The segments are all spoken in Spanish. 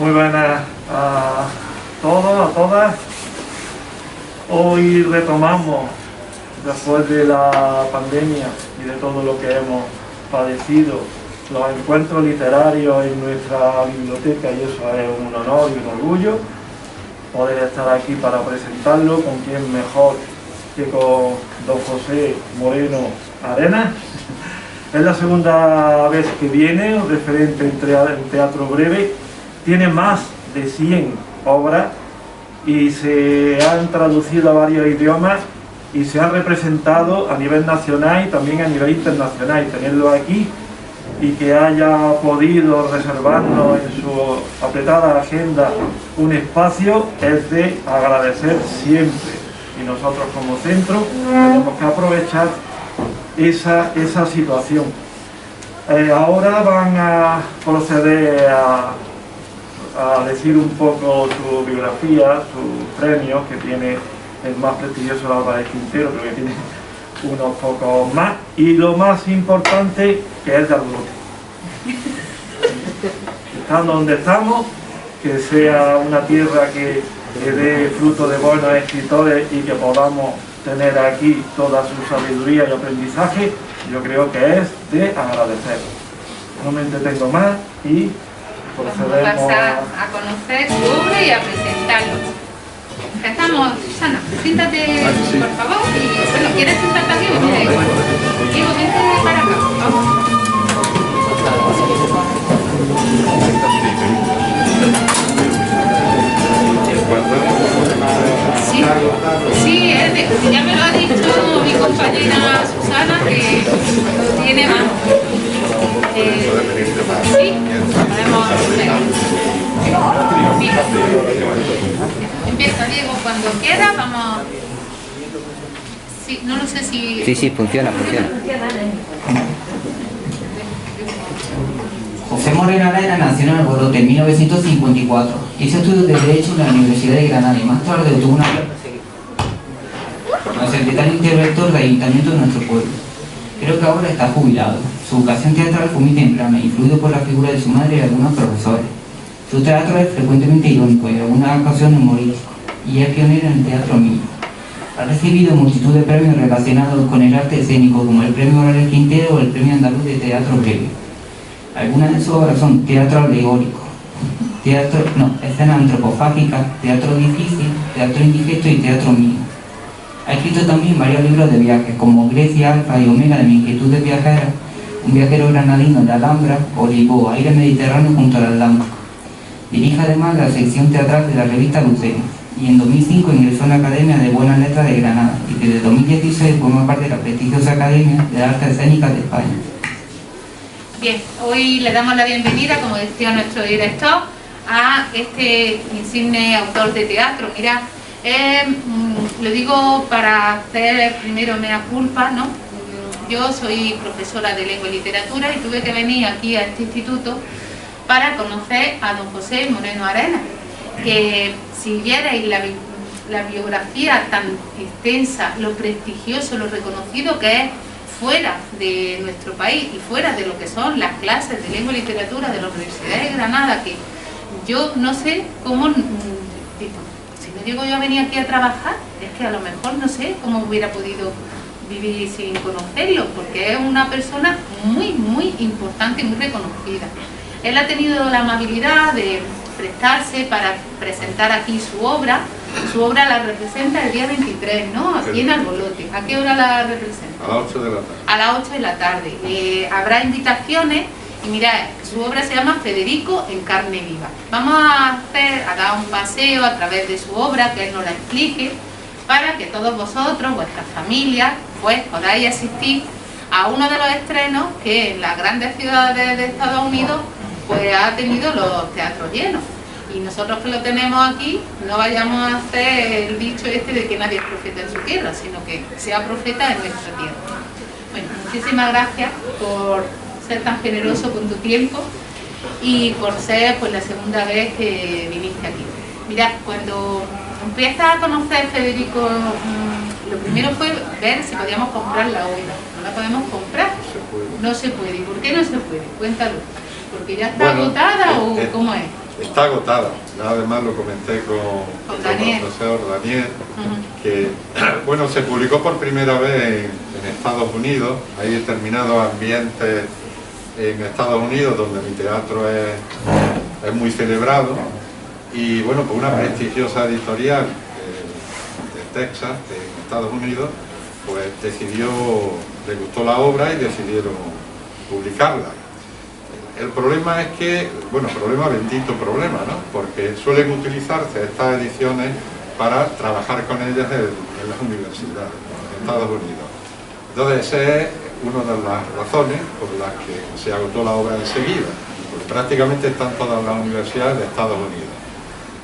Muy buenas a todos, a todas. Hoy retomamos, después de la pandemia y de todo lo que hemos padecido, los encuentros literarios en nuestra biblioteca, y eso es un honor y un orgullo poder estar aquí para presentarlo. ¿Con quién mejor que con don José Moreno Arenas? Es la segunda vez que viene, un referente en teatro breve. Tiene más de 100 obras y se han traducido a varios idiomas y se han representado a nivel nacional y también a nivel internacional. Y tenerlo aquí y que haya podido reservarnos en su apretada agenda un espacio es de agradecer siempre. Y nosotros como centro tenemos que aprovechar esa situación. Ahora van a proceder a decir un poco su biografía, sus premios, que tiene el más prestigioso, el Álvarez Quintero, pero que tiene unos pocos más, y lo más importante, que es de Albolote. Estando donde estamos, que sea una tierra que dé fruto de buenos escritores y que podamos tener aquí toda su sabiduría y aprendizaje, yo creo que es de agradecer. No me entretengo más y procedemos. Vamos a pasar a conocer su obra y a presentarlo. Empezamos, Susana, siéntate por favor, y bueno, ¿quieres sentarte aquí o me da igual? Digo, vente para acá, vamos. Sí, ya me lo ha dicho mi compañera Susana, que lo tiene más. Sí, podemos ver. Empieza, Diego, cuando quiera, vamos. Sí, no lo sé si. Sí, funciona. José Moreno Arenas nació en Albolote en 1954. Hizo estudios de Derecho en la Universidad de Granada y más tarde obtuvo una como secretario interventor del Ayuntamiento de nuestro pueblo. Creo que ahora está jubilado. Su vocación teatral fue muy temprana, influido por la figura de su madre y algunos profesores. Su teatro es frecuentemente irónico y en algunas ocasiones humorístico, y es pionero en el teatro mío. Ha recibido multitud de premios relacionados con el arte escénico, como el Premio Álvarez Quintero o el Premio Andaluz de Teatro Breve. Algunas de sus obras son teatro alegórico, escena antropofágica, teatro difícil, teatro indigesto y teatro mío. Ha escrito también varios libros de viajes, como Grecia, Alfa y Omega de mi inquietud de viajera, un viajero granadino de Alhambra, o Lisboa, aire mediterráneo junto al Atlántico. Dirige además la sección teatral de la revista Lucero, y en 2005 ingresó en la Academia de Buenas Letras de Granada, y desde 2016 forma parte de la prestigiosa Academia de Artes Escénicas de España. Bien, hoy le damos la bienvenida, como decía nuestro director, a este insigne autor de teatro. Mira, lo digo para hacer primero mea culpa, ¿no? Yo soy profesora de lengua y literatura y tuve que venir aquí a este instituto para conocer a don José Moreno Arenas, que si vierais la biografía tan extensa, lo prestigioso, lo reconocido que es fuera de nuestro país y fuera de lo que son las clases de lengua y literatura de la Universidad de Granada, que yo no sé cómo, si no llego yo a venir aquí a trabajar, es que a lo mejor no sé cómo hubiera podido vivir sin conocerlo, porque es una persona muy, muy importante y muy reconocida. Él ha tenido la amabilidad de prestarse para presentar aquí su obra. Su obra la representa el día 23, ¿no? Aquí en Albolote. ¿A qué hora la representa? A las 8 de la tarde. A las 8 de la tarde. Habrá invitaciones y mirad, su obra se llama Federico en carne viva. Vamos a dar un paseo a través de su obra, que él nos la explique, para que todos vosotros, vuestras familias, pues podáis asistir a uno de los estrenos que en las grandes ciudades de Estados Unidos pues ha tenido los teatros llenos. Y nosotros que lo tenemos aquí, no vayamos a hacer el dicho este de que nadie es profeta en su tierra, sino que sea profeta en nuestra tierra. Bueno, muchísimas gracias por ser tan generoso con tu tiempo y por ser pues la segunda vez que viniste aquí. Mirad, cuando empiezas a conocer Federico, lo primero fue ver si podíamos comprar la obra. No la podemos comprar. No se puede. ¿Y por qué no se puede? Cuéntalo. ¿Porque ya está agotada o cómo es? está agotada. Ya además lo comenté con el profesor Daniel, que bueno, se publicó por primera vez en Estados Unidos. Hay determinados ambientes en Estados Unidos donde mi teatro es muy celebrado, y bueno, pues una prestigiosa editorial de Texas, en Estados Unidos, pues le gustó la obra y decidieron publicarla. El problema es que, bueno, bendito problema, ¿no? Porque suelen utilizarse estas ediciones para trabajar con ellas en las universidades, en Estados Unidos. Entonces, esa es una de las razones por las que se agotó la obra enseguida, porque prácticamente están todas las universidades de Estados Unidos.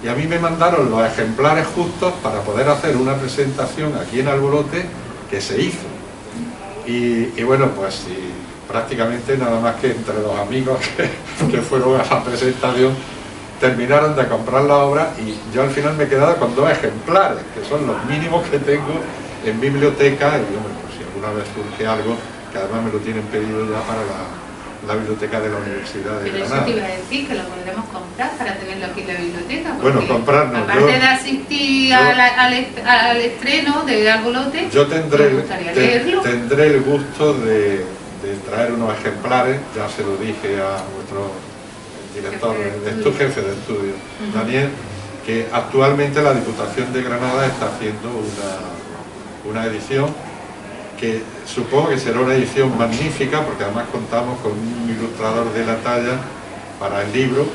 Y a mí me mandaron los ejemplares justos para poder hacer una presentación aquí en Albolote, que se hizo. Y bueno, pues sí, prácticamente nada más que entre los amigos que fueron a la presentación terminaron de comprar la obra, y yo al final me he quedado con 2 ejemplares, que son los mínimos que tengo en biblioteca, y bueno, pues si alguna vez surge algo, que además me lo tienen pedido ya para la biblioteca de la Universidad de Granada. Pero eso te iba a decir, que lo podremos comprar para tenerlo aquí en la biblioteca. Bueno, comprarnos. Aparte de asistir al estreno de Albolote, yo tendré el gusto de traer unos ejemplares. Ya se lo dije a nuestro director, jefe de estudio, Daniel, que actualmente la Diputación de Granada está haciendo una edición que supongo que será una edición magnífica, porque además contamos con un ilustrador de la talla para el libro.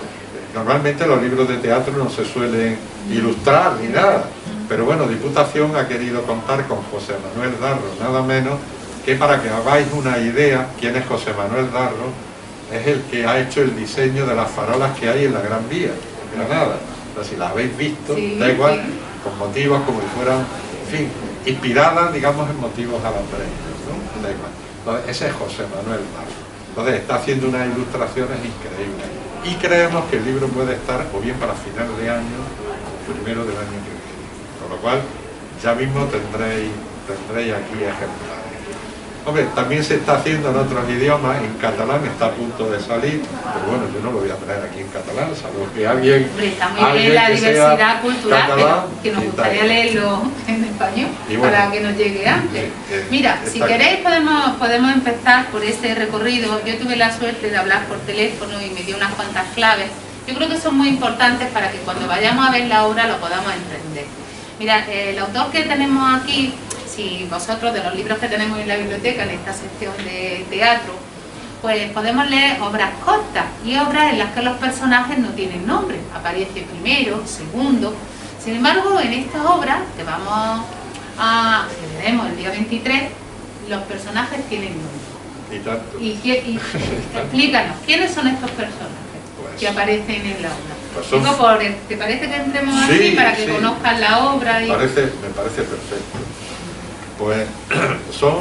Normalmente los libros de teatro no se suelen ilustrar ni nada, pero bueno, Diputación ha querido contar con José Manuel Darro, nada menos que, para que hagáis una idea, quién es José Manuel Darro, es el que ha hecho el diseño de las farolas que hay en la Gran Vía, en Granada. Entonces, si las habéis visto, sí, da igual, sí, con motivos como si fueran, en fin, inspiradas, digamos, en motivos alambreños, ¿no? Da igual. Entonces, ese es José Manuel Darro. Entonces, está haciendo unas ilustraciones increíbles. Y creemos que el libro puede estar o bien para final de año o primero del año que viene. Con lo cual, ya mismo tendréis aquí ejemplares. Hombre, también se está haciendo en otros idiomas, en catalán está a punto de salir, pero bueno, yo no lo voy a traer aquí en catalán, salvo que alguien... Hombre, está muy bien la diversidad cultural, pero que nos gustaría leerlo en español, bueno, para que nos llegue antes. Mira, si queréis podemos empezar por este recorrido. Yo tuve la suerte de hablar por teléfono y me dio unas cuantas claves. Yo creo que son muy importantes para que cuando vayamos a ver la obra lo podamos entender. Mira, el autor que tenemos aquí, si vosotros, de los libros que tenemos en la biblioteca, en esta sección de teatro, pues podemos leer obras cortas y obras en las que los personajes no tienen nombre, aparece primero, segundo. Sin embargo, en esta obra que veremos el día 23, los personajes tienen nombre. Y explícanos, ¿quiénes son estos personajes que aparecen en la obra? Pues digo, ¿te parece que entremos así para que conozcan la obra? Me parece perfecto. Pues son,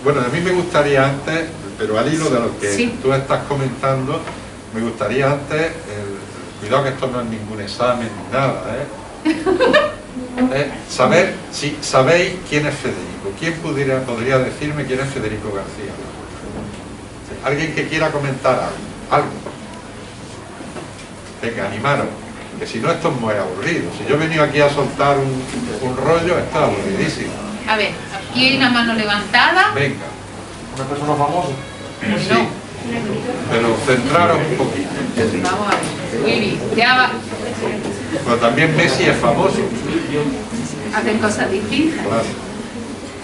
bueno, a mí me gustaría antes, pero al hilo de lo que tú estás comentando, me gustaría antes, cuidado que esto no es ningún examen ni nada, saber si sabéis quién es Federico. ¿Quién podría decirme quién es Federico García? ¿Alguien que quiera comentar algo? Venga, animaros, que si no esto es muy aburrido. Si yo he venido aquí a soltar un rollo, esto es aburridísimo. A ver, aquí hay una mano levantada. Venga. ¿Una persona famosa? Sí. No. Pero centraros un poquito. Vamos a ver. Muy bien, ya va. Pero también Messi es famoso. Hacen cosas distintas. Claro.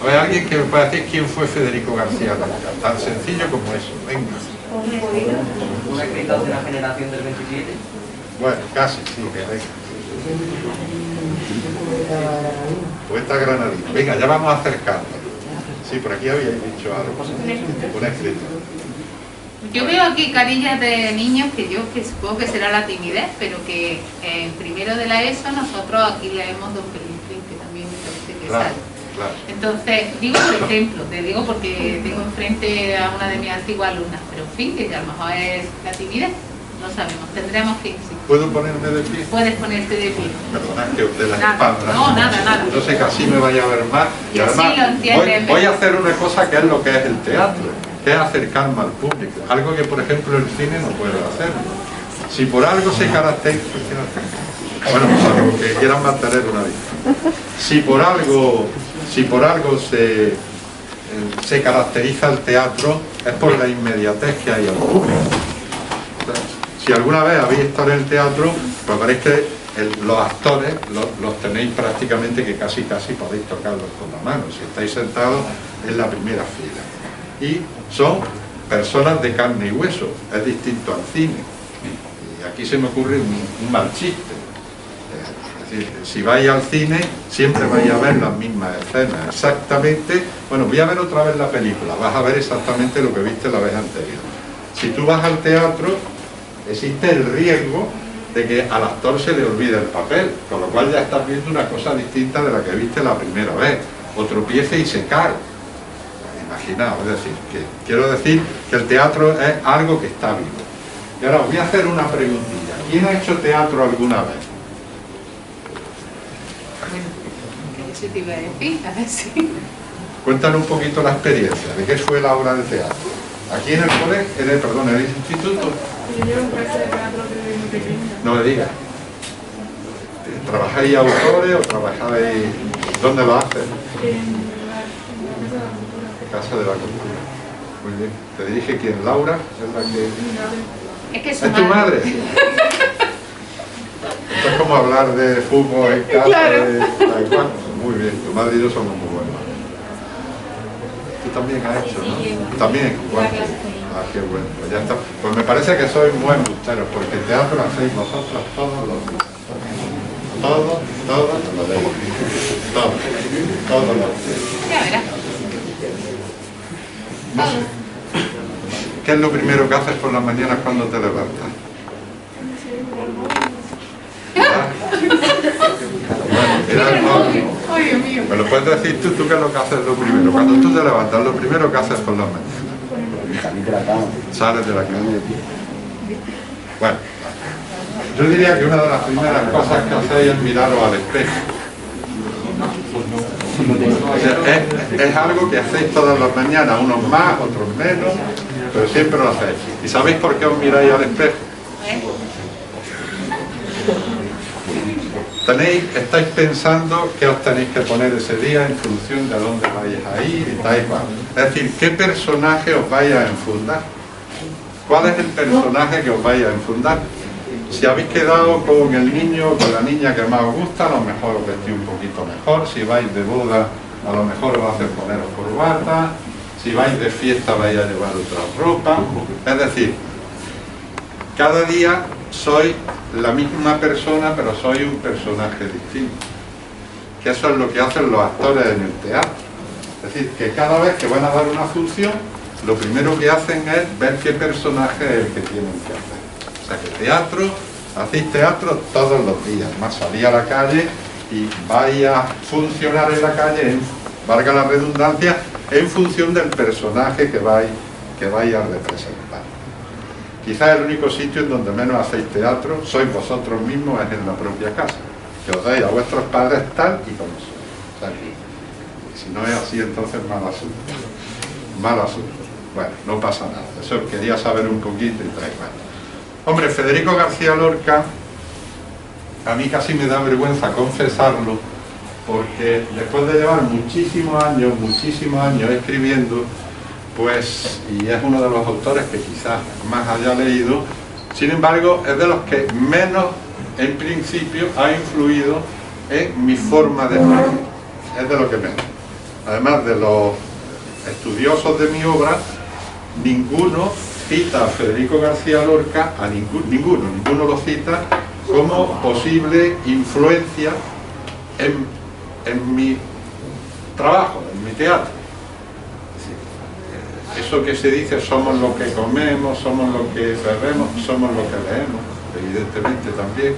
Hay alguien que me pueda decir quién fue Federico García Lorca. Tan sencillo como eso. Venga. ¿Un escritor de la generación del 27? Bueno, casi, sí, que venga. Poeta granadino. Venga, ya vamos a acercarnos. Sí, por aquí habíais dicho algo. Un escritor. Yo veo aquí carillas de niños que supongo que será la timidez, pero que en primero de la ESO nosotros aquí leemos Don Pelín, que también me parece que sale. Claro. Entonces, digo por ejemplo, te digo porque tengo enfrente a una de mis antiguas alumnas, pero en fin, que a lo mejor es la timidez. No sabemos, tendremos que insistir. ¿Puedo ponerme de pie? Puedes ponerte de pie. Perdona, que de la espalda. No, nada. Yo sé que así me vaya a ver más. Y además voy a hacer una cosa que es lo que es el teatro, que es acercarme al público. Algo que, por ejemplo, el cine no puede hacer. Si por algo se caracteriza... Bueno, pues a los que quieran mantener una vida. Si por algo se caracteriza el teatro, es por la inmediatez que hay al público. Si alguna vez habéis estado en el teatro, pues veréis que los actores los tenéis prácticamente que casi podéis tocarlos con la mano. Si estáis sentados en la primera fila. Y son personas de carne y hueso, es distinto al cine. Y aquí se me ocurre un mal chiste. Es decir, si vais al cine, siempre vais a ver las mismas escenas, exactamente. Bueno, voy a ver otra vez la película, vas a ver exactamente lo que viste la vez anterior. Si tú vas al teatro, existe el riesgo de que al actor se le olvide el papel, con lo cual ya estás viendo una cosa distinta de la que viste la primera vez, o tropiece y se cae. Imaginaos, es decir, que quiero decir que el teatro es algo que está vivo. Y ahora os voy a hacer una preguntilla. ¿Quién ha hecho teatro alguna vez? Eso te iba a decir, a ver si... Cuéntanos un poquito la experiencia, ¿de qué fue la obra de teatro? Aquí en el colegio, en el instituto. Yo llevo clase de teatro desde muy pequeña. No me digas. ¿Trabajáis autores o trabajáis... ¿Dónde lo haces? En la Casa de la Cultura. Casa de la Cultura. Muy bien. ¿Te dirige quién? ¿Laura? ¿Es la que...? Mi madre. Es que ¿Es tu madre? Esto es como hablar de fútbol en casa, Claro. de taekwondo. Muy bien, tu madre y yo somos muy buenos. Tú también has hecho, ¿no? También, igual. Ah, qué bueno, pues ya está. Pues me parece que sois muy embusteros, porque el teatro lo hacéis vosotros todos los días. Todos los días. Todos los días. Ya verás. No sé. ¿Qué es lo primero que haces por las mañanas cuando te levantas? Mirad el móvil. Ay, Dios mío. ¿Me lo puedes decir tú qué es lo que haces lo primero? Cuando tú te levantas, lo primero que haces por las mañanas. Sales de la cama. Bueno, yo diría que una de las primeras cosas que hacéis es miraros al espejo. O sea, es algo que hacéis todas las mañanas, unos más, otros menos, pero siempre lo hacéis. ¿Y sabéis por qué os miráis al espejo? Estáis pensando qué os tenéis que poner ese día en función de a dónde vais a ir y tal y cual. Es decir, qué personaje os vais a enfundar. ¿Cuál es el personaje que os vais a enfundar? Si habéis quedado con el niño o con la niña que más os gusta, a lo mejor os vestís un poquito mejor. Si vais de boda, a lo mejor os hacen poneros corbata. Si vais de fiesta, vais a llevar otra ropa. Es decir, cada día sois la misma persona, pero sois un personaje distinto. Que eso es lo que hacen los actores en el teatro. Es decir, que cada vez que van a dar una función, lo primero que hacen es ver qué personaje es el que tienen que hacer. O sea que hacéis teatro todos los días, más salís a la calle y vais a funcionar en la calle, valga la redundancia, en función del personaje que vais a representar. Quizás el único sitio en donde menos hacéis teatro, sois vosotros mismos, es en la propia casa, que os dais a vuestros padres tal y como sois. O sea, si no es así, entonces mal asunto. Mal asunto. Bueno, no pasa nada. Eso quería saber un poquito y tal. Bueno. Hombre, Federico García Lorca, a mí casi me da vergüenza confesarlo, porque después de llevar muchísimos años escribiendo, pues, y es uno de los autores que quizás más haya leído, sin embargo, es de los que menos, en principio, ha influido en mi forma de escribir. Es de lo que menos. Además de los estudiosos de mi obra, ninguno cita a Federico García Lorca, a ninguno lo cita como posible influencia en mi trabajo, en mi teatro. Eso que se dice, somos lo que comemos, somos lo que bebemos, somos lo que leemos, evidentemente también.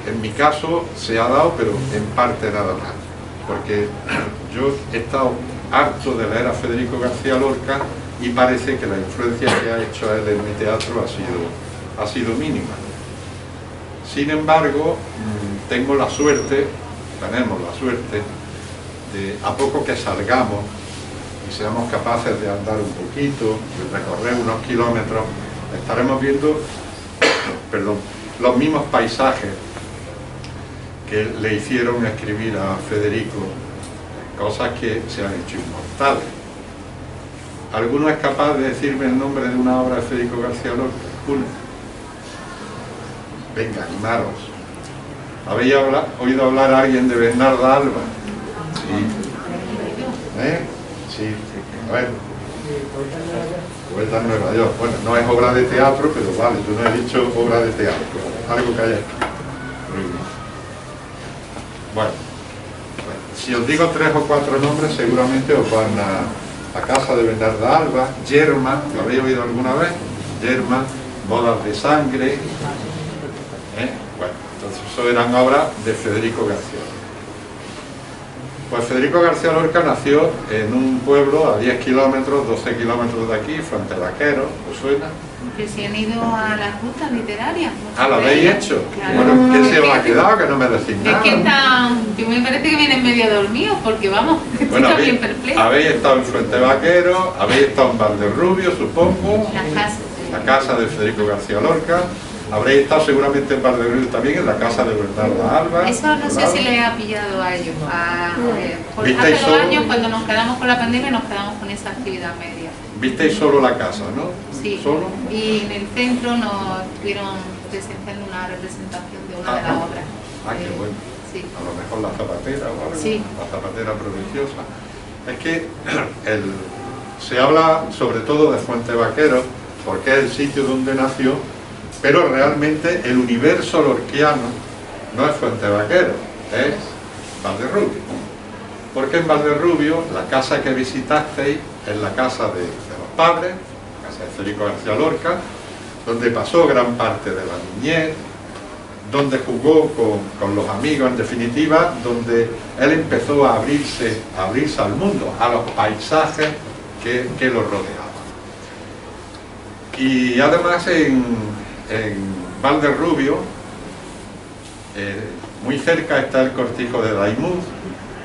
En mi caso se ha dado, pero en parte nada más, porque yo he estado harto de leer a Federico García Lorca y parece que la influencia que ha hecho él en mi teatro ha sido mínima. Sin embargo, tenemos la suerte, de, a poco que salgamos y seamos capaces de andar un poquito, de recorrer unos kilómetros, estaremos viendo perdón, los mismos paisajes que le hicieron escribir a Federico, cosas que se han hecho inmortales. ¿Alguno es capaz de decirme el nombre de una obra de Federico García Lorca? Uno. Venga, animaros. ¿Habéis oído hablar a alguien de Bernarda Alba? Sí. Sí. A ver. Vuelta a Nueva York. Bueno, no es obra de teatro, pero vale, yo no he dicho obra de teatro. Algo que haya escrito. Muy bien. Bueno, si os digo 3 o 4 nombres, seguramente os van a Casa de Bernarda Alba, Yerma, ¿lo habéis oído alguna vez? Yerma, Bodas de Sangre. Bueno, entonces eso eran obras de Federico García Lorca. Pues Federico García Lorca nació en un pueblo a 10 kilómetros, 12 kilómetros de aquí, Fuentevaquero, ¿os suena? Que se han ido a las rutas literarias. ¿Lo habéis hecho? Claro. Bueno, ¿qué se os ha quedado? Que no me decís nada. Es que están, que me parece que vienen medio dormidos, porque vamos, bueno, estoy bien perplejo. Habéis estado en Fuentevaquero, habéis estado en Valderrubio, supongo. La casa de Federico García Lorca. Habréis estado seguramente en Valderrubio también, en la casa de Bernarda Alba. Eso no sé si les ha pillado a ellos. ¿Visteis hace 2 solo? años, cuando nos quedamos con la pandemia, nos quedamos con esa actividad media. Visteis solo la casa, ¿no? Sí. ¿Solo? Y en el centro nos estuvieron presenciando una representación de una de las obras. Ah, qué bueno. Sí. A lo mejor la zapatera o algo. Sí. La zapatera prodigiosa. Es que se habla sobre todo de Fuentevaquero, porque es el sitio donde nació, pero realmente el universo lorquiano no es Fuentevaquero, es Valderrubio. Porque en Valderrubio, la casa que visitasteis es la casa de los padres, la casa de Federico García Lorca, donde pasó gran parte de la niñez, donde jugó con los amigos, en definitiva, donde él empezó a abrirse al mundo, a los paisajes que lo rodeaban. Y además en Valderrubio, muy cerca está el cortijo de Daimús,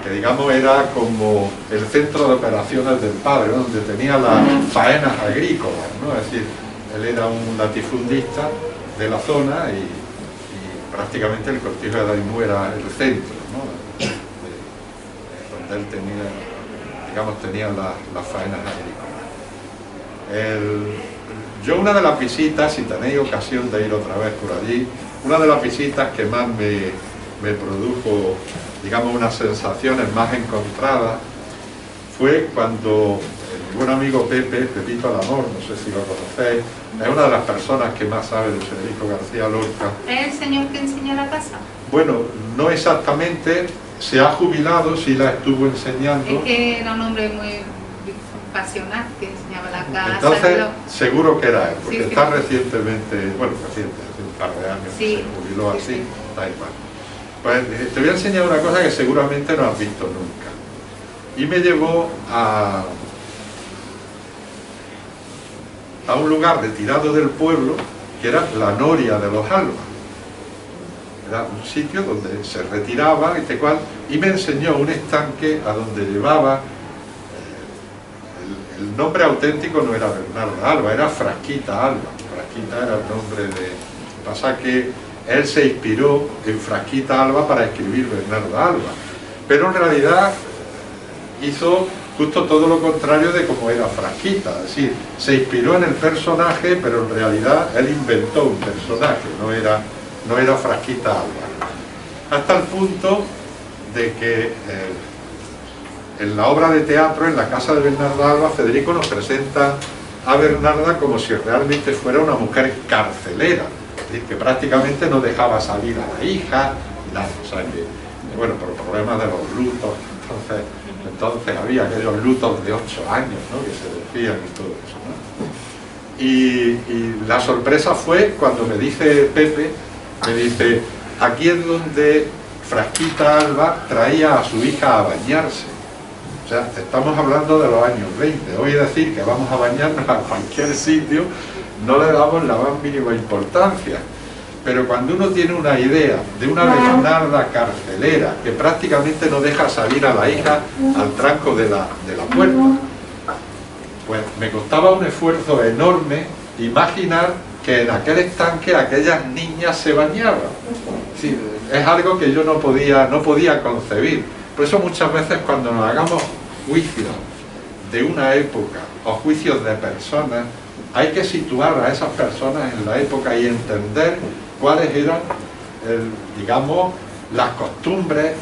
que digamos era como el centro de operaciones del padre, ¿no? Donde tenía las faenas agrícolas, ¿no? Es decir, él era un latifundista de la zona y prácticamente el cortijo de Daimús era el centro, ¿no? Donde él tenía las faenas agrícolas. Yo una de las visitas, si tenéis ocasión de ir otra vez por allí, una de las visitas que más me produjo, digamos, unas sensaciones más encontradas, fue cuando mi buen amigo Pepito al Amor, no sé si lo conocéis, es una de las personas que más sabe de Federico García Lorca. ¿Es el señor que enseña la casa? Bueno, no exactamente, se ha jubilado, sí la estuvo enseñando. Es que era un hombre muy pasional, que enseñaba la casa. Entonces, seguro que era él, porque sí, está recientemente, bueno, reciente, hace un par de años sí, se jubiló sí, así, sí. da igual. Pues te voy a enseñar una cosa que seguramente no has visto nunca. Y me llevó a un lugar retirado del pueblo, que era la Noria de los Albas. Era un sitio donde se retiraba y me enseñó un estanque a donde llevaba, el nombre auténtico no era Bernarda Alba, era Frasquita Alba. Frasquita era el nombre de... Pasa que él se inspiró en Frasquita Alba para escribir Bernarda Alba, pero en realidad hizo justo todo lo contrario de como era Frasquita, es decir, se inspiró en el personaje, pero en realidad él inventó un personaje, no era Frasquita Alba. Hasta el punto de que en la obra de teatro, en la casa de Bernarda Alba, Federico nos presenta a Bernarda como si realmente fuera una mujer carcelera, es decir, que prácticamente no dejaba salir a la hija, nada, o sea que, bueno, por problemas de los lutos, entonces había aquellos lutos de 8 años, ¿no? Que se decían y todo eso, ¿no? Y la sorpresa fue cuando me dice Pepe, me dice, aquí es donde Frasquita Alba traía a su hija a bañarse. O sea, estamos hablando de los años 20. Hoy decir que vamos a bañarnos a cualquier sitio no le damos la más mínima importancia. Pero cuando uno tiene una idea de una Bernarda carcelera que prácticamente no deja salir a la hija al tranco de la puerta, pues me costaba un esfuerzo enorme imaginar que en aquel estanque aquellas niñas se bañaban. Sí, es algo que yo no podía concebir. Por eso muchas veces cuando nos hagamos juicios de una época o juicios de personas, hay que situar a esas personas en la época y entender cuáles eran, digamos, las costumbres,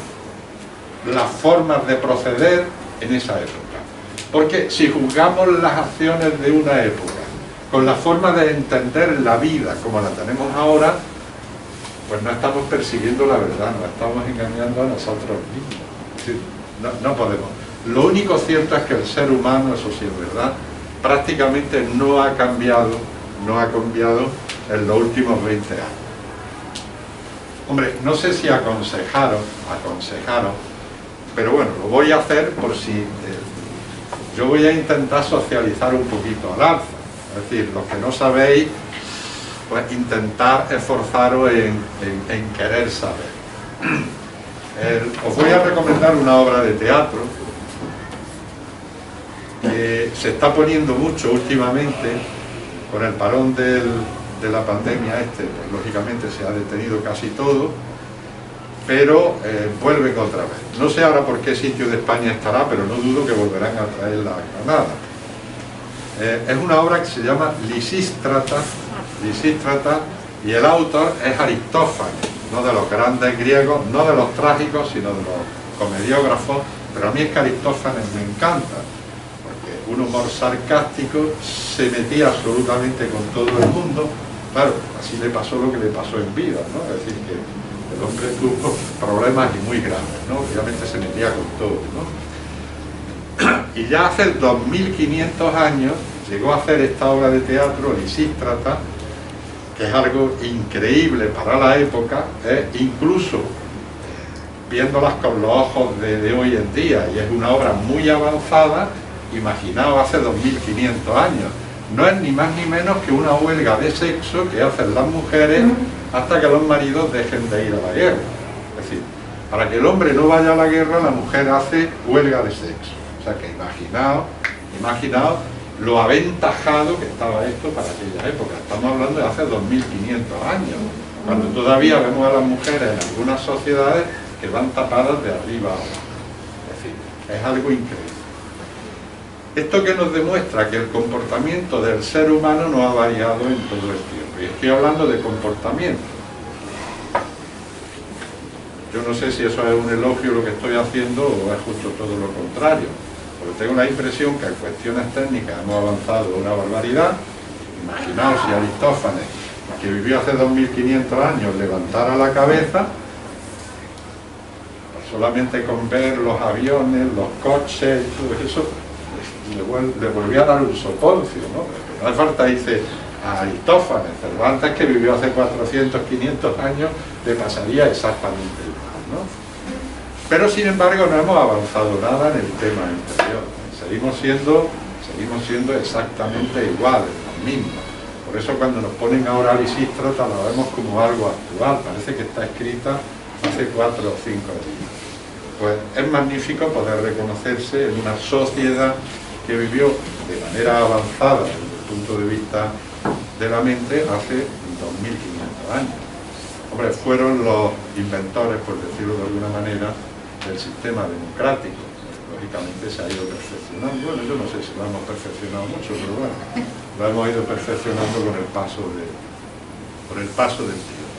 las formas de proceder en esa época. Porque si juzgamos las acciones de una época con la forma de entender la vida como la tenemos ahora, pues no estamos persiguiendo la verdad, nos estamos engañando a nosotros mismos. Es decir, no podemos. Lo único cierto es que el ser humano, eso sí es verdad, prácticamente no ha cambiado en los últimos 20 años. Hombre, no sé si aconsejaros, pero bueno, lo voy a hacer por si... yo voy a intentar socializar un poquito al alza. Es decir, los que no sabéis, pues intentar esforzaros en querer saber. Os voy a recomendar una obra de teatro que se está poniendo mucho últimamente con el parón de la pandemia pues lógicamente se ha detenido casi todo, pero vuelven otra vez. No sé ahora por qué sitio de España estará, pero no dudo que volverán a traerla a Granada. Es una obra que se llama Lisístrata, y el autor es Aristófanes, no de los grandes griegos, no de los trágicos, sino de los comediógrafos, pero a mí es que Aristófanes me encanta, porque un humor sarcástico, se metía absolutamente con todo el mundo. Claro, así le pasó lo que le pasó en vida, ¿no? Es decir, que el hombre tuvo problemas y muy grandes, ¿no? Obviamente se metía con todo, ¿no? Y ya hace 2500 años llegó a hacer esta obra de teatro, Lisístrata, que es algo increíble para la época, incluso viéndolas con los ojos de hoy en día, y es una obra muy avanzada. Imaginaos hace 2500 años, no es ni más ni menos que una huelga de sexo que hacen las mujeres hasta que los maridos dejen de ir a la guerra. Es decir, para que el hombre no vaya a la guerra, la mujer hace huelga de sexo. O sea que imaginaos lo aventajado que estaba esto para aquella época. Estamos hablando de hace 2500 años, cuando todavía vemos a las mujeres en algunas sociedades que van tapadas de arriba a abajo. Es decir, es algo increíble. Esto que nos demuestra que el comportamiento del ser humano no ha variado en todo el tiempo. Y estoy hablando de comportamiento. Yo no sé si eso es un elogio lo que estoy haciendo o es justo todo lo contrario. Porque tengo la impresión que en cuestiones técnicas hemos avanzado una barbaridad. Imaginaos si Aristófanes, que vivió hace 2500 años, levantara la cabeza, pues solamente con ver los aviones, los coches y todo eso, le volvía a dar un soponcio, ¿no? No hace falta, dice, a Aristófanes, Cervantes, que vivió hace 400, 500 años, le pasaría exactamente igual, ¿no? Pero sin embargo no hemos avanzado nada en el tema anterior. Seguimos siendo exactamente iguales, los mismos. Por eso cuando nos ponen ahora Lisístrata la vemos como algo actual, parece que está escrita hace 4 o 5 días. Pues es magnífico poder reconocerse en una sociedad que vivió de manera avanzada desde el punto de vista de la mente hace 2500 años. Hombre, fueron los inventores, por decirlo de alguna manera, del sistema democrático. Lógicamente se ha ido perfeccionando. Bueno, yo no sé si lo hemos perfeccionado mucho, pero bueno, lo hemos ido perfeccionando con el paso del tiempo.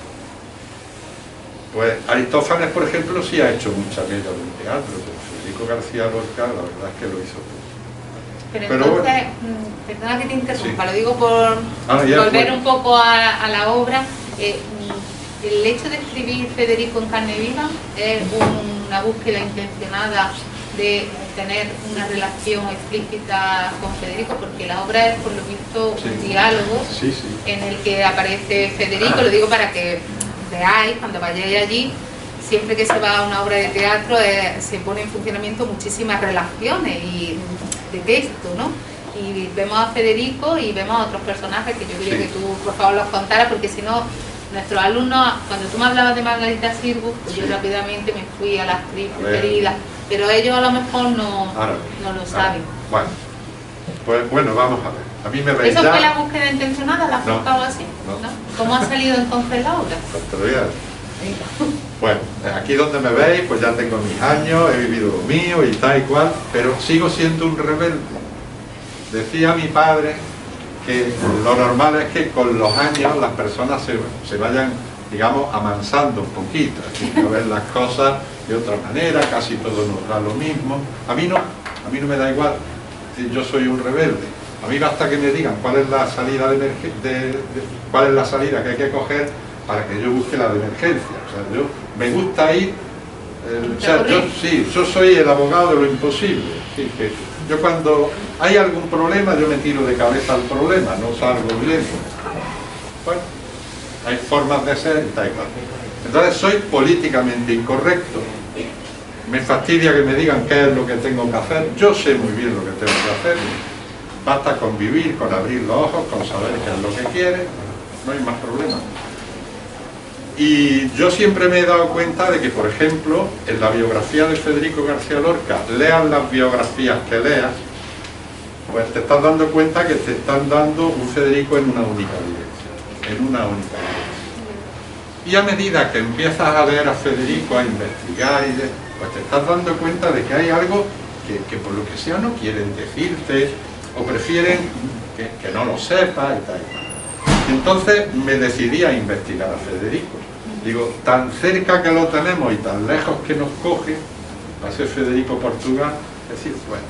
Pues Aristófanes, por ejemplo, sí ha hecho mucha mella del teatro, pero Federico García Lorca la verdad es que lo hizo todo. Pero entonces, bueno, perdona que te interrumpa, sí. Lo digo por volver un poco a la obra. El hecho de escribir Federico en carne viva es una búsqueda intencionada de tener una relación explícita con Federico, porque la obra es, por lo visto, un diálogo en el que aparece Federico. Lo digo para que veáis, cuando vayáis allí, siempre que se va a una obra de teatro se pone en funcionamiento muchísimas relaciones y de texto, ¿no? Y vemos a Federico y vemos a otros personajes que yo quería que tú, por favor, los contaras, porque si no, nuestros alumnos, cuando tú me hablabas de Margarita Sirgu, pues yo rápidamente me fui a la actriz preferida, pero ellos a lo mejor no lo saben. Bueno, Pues bueno, vamos a ver. A mí me veis ¿Eso ya... fue la búsqueda intencionada? ¿La has No, buscado así? no. ¿Cómo ha salido entonces la obra? Pues te lo voy a decir. Bueno, aquí donde me veis, pues ya tengo mis años, he vivido lo mío y tal y cual, pero sigo siendo un rebelde. Decía mi padre que lo normal es que con los años las personas se vayan, digamos, amansando un poquito, es decir, a ver las cosas de otra manera, casi todo nos da lo mismo. A mí no me da igual, yo soy un rebelde. A mí basta que me digan cuál es la salida cuál es la salida que hay que coger para que yo busque la de emergencia. O sea, me gusta ir, yo soy el abogado de lo imposible. Sí, que yo cuando hay algún problema, yo me tiro de cabeza al problema, no salgo bien. Bueno, hay formas de ser y tal y cual. Entonces soy políticamente incorrecto. Me fastidia que me digan qué es lo que tengo que hacer. Yo sé muy bien lo que tengo que hacer. Basta con vivir, con abrir los ojos, con saber qué es lo que quiere. No hay más problema. Y yo siempre me he dado cuenta de que, por ejemplo, en la biografía de Federico García Lorca, leas las biografías que leas, pues te estás dando cuenta que te están dando un Federico en una única dirección. En una única dirección. Y a medida que empiezas a leer a Federico, a investigar, pues te estás dando cuenta de que hay algo que por lo que sea no quieren decirte, o prefieren que no lo sepas y tal y tal. Entonces me decidí a investigar a Federico. Digo, tan cerca que lo tenemos y tan lejos que nos coge, va a ser Federico Portugal, es decir, bueno,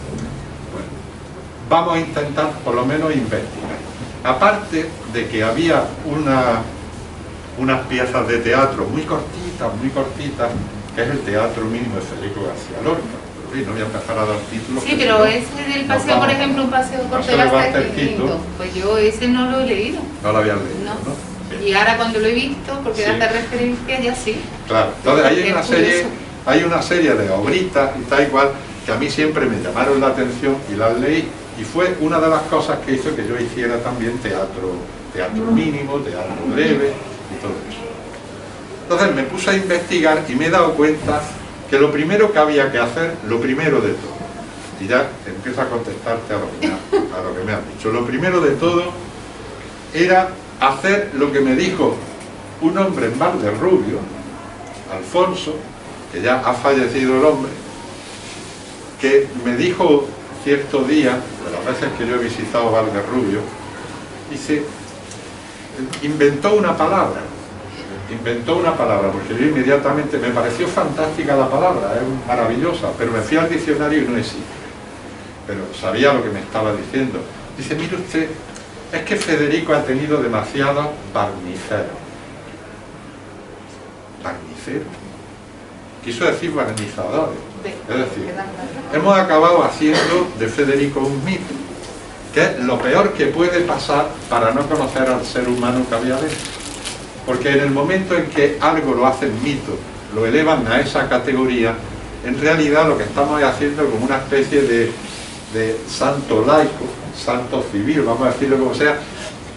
vamos a intentar por lo menos investigar. Aparte de que había unas piezas de teatro muy cortitas, que es el Teatro Mínimo de Federico García Lorca. No voy a empezar a dar títulos. Sí, pero ese del paseo, por ejemplo, un paseo corto hasta quinto, pues yo ese no lo he leído. No lo habías leído, no. ¿no? Y ahora cuando lo he visto, porque sí. hace referencia, ya sí. Claro, entonces hay una serie de obritas y tal y cual que a mí siempre me llamaron la atención y las leí, y fue una de las cosas que hizo que yo hiciera también teatro mínimo, teatro breve y todo eso. Entonces me puse a investigar y me he dado cuenta que lo primero que había que hacer, lo primero de todo, y ya empiezo a contestarte a lo que me has dicho, lo primero de todo era hacer lo que me dijo un hombre en Valderrubio, Alfonso, que ya ha fallecido el hombre, que me dijo cierto día, de las veces que yo he visitado Valderrubio, dice, inventó una palabra, porque yo inmediatamente, me pareció fantástica la palabra, es maravillosa, pero me fui al diccionario y no existe. Pero sabía lo que me estaba diciendo. Dice, mire usted, es que Federico ha tenido demasiados barniceros. ¿Barniceros? Quiso decir barnizadores. Es decir, hemos acabado haciendo de Federico un mito, que es lo peor que puede pasar para no conocer al ser humano que había dentro. Porque en el momento en que algo lo hacen mito, lo elevan a esa categoría, en realidad lo que estamos haciendo es como una especie de santo laico, santo civil, vamos a decirlo como sea,